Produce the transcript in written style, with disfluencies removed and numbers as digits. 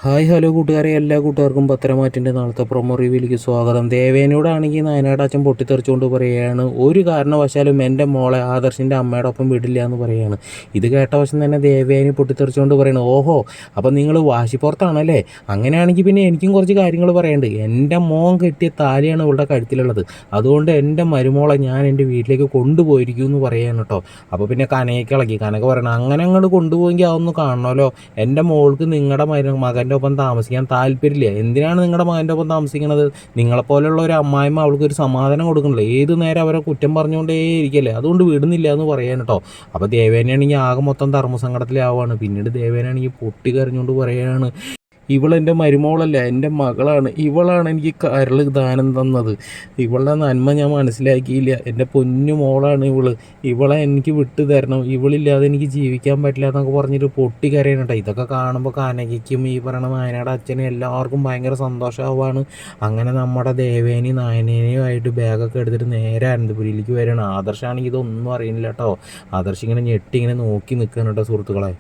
Hi hello കൂട്ടുകാരെ, എല്ലാ കൂട്ടുകാർക്കും പത്തരമാറ്റിൻ്റെ നാളത്തെ പ്രൊമോ റിവ്യൂയിലേക്ക് സ്വാഗതം. ദേവേനോടാണെങ്കിൽ നായനാട് അച്ഛൻ പൊട്ടിത്തെറിച്ചുകൊണ്ട് പറയുകയാണ്, ഒരു കാരണവശാലും എൻ്റെ മോളെ ആദർശിൻ്റെ അമ്മയുടെ ഒപ്പം വിടില്ല എന്ന് പറയുകയാണ്. ഇത് കേട്ട വശം തന്നെ ദേവേനി പൊട്ടിത്തെറിച്ചുകൊണ്ട് പറയുന്നത്, ഓഹോ അപ്പം നിങ്ങൾ വാശിപ്പുറത്താണല്ലേ, അങ്ങനെയാണെങ്കിൽ പിന്നെ എനിക്കും കുറച്ച് കാര്യങ്ങൾ പറയാനുണ്ട്. എൻ്റെ മോൻ കെട്ടിയ താലിയാണ് ഇവളുടെ കഴുത്തിലുള്ളത്, അതുകൊണ്ട് എൻ്റെ മരുമോളെ ഞാൻ എൻ്റെ വീട്ടിലേക്ക് കൊണ്ടുപോയിരിക്കും എന്ന് പറയാൻ കേട്ടോ. അപ്പോൾ പിന്നെ കനയ്ക്കിളക്കി. കനക പറയണം, അങ്ങനെ അങ്ങോട്ട് കൊണ്ടുപോയെങ്കിൽ അതൊന്ന് കാണണമല്ലോ. എൻ്റെ മോൾക്ക് നിങ്ങളുടെ മകൻ്റെ ഒപ്പം താമസിക്കാൻ താല്പര്യമില്ല. എന്തിനാണ് നിങ്ങളുടെ മകൻ്റെ ഒപ്പം താമസിക്കുന്നത്? നിങ്ങളെപ്പോലെയുള്ള ഒരു അമ്മായിമ്മ അവൾക്കൊരു സമാധാനം കൊടുക്കണില്ല, ഏത് നേരം അവരെ കുറ്റം പറഞ്ഞുകൊണ്ടേ ഇരിക്കല്ലേ, അതുകൊണ്ട് വിടുന്നില്ല എന്ന് പറയാൻ കേട്ടോ. അപ്പോൾ ദേവേനാണെങ്കിൽ ആകെ മൊത്തം ധർമ്മസങ്കടത്തിലാവുകയാണ്. പിന്നീട് ദേവേനാണെങ്കിൽ പൊട്ടിക്കരഞ്ഞുകൊണ്ട് പറയുകയാണ്, ഇവളെൻ്റെ മരുമോളല്ല, എൻ്റെ മകളാണ്. ഇവളാണ് എനിക്ക് കരൾ ദാനം തന്നത്. ഇവളുടെ നന്മ ഞാൻ മനസ്സിലാക്കിയില്ല. എൻ്റെ പൊന്നു മോളാണ് ഇവള്. ഇവളെ എനിക്ക് വിട്ടു തരണം. ഇവളില്ലാതെ എനിക്ക് ജീവിക്കാൻ പറ്റില്ല എന്നൊക്കെ പറഞ്ഞിട്ട് പൊട്ടിക്കരയണട്ടോ. ഇതൊക്കെ കാണുമ്പോൾ കനകയ്ക്കും ഈ പറയണ നായനയുടെ അച്ഛനും എല്ലാവർക്കും ഭയങ്കര സന്തോഷമാവാണ്. അങ്ങനെ നമ്മുടെ ദേവേനി നായനേനെയുമായിട്ട് ബാഗൊക്കെ എടുത്തിട്ട് നേരെ അനന്തപുരിയിലേക്ക് വരികയാണ്. ആദർശാണെങ്കിൽ ഇതൊന്നും അറിയുന്നില്ല കേട്ടോ. ആദർശ് ഇങ്ങനെ ഞെട്ടി ഇങ്ങനെ നോക്കി നിൽക്കുകയാണ് കേട്ടോ സുഹൃത്തുക്കളെ.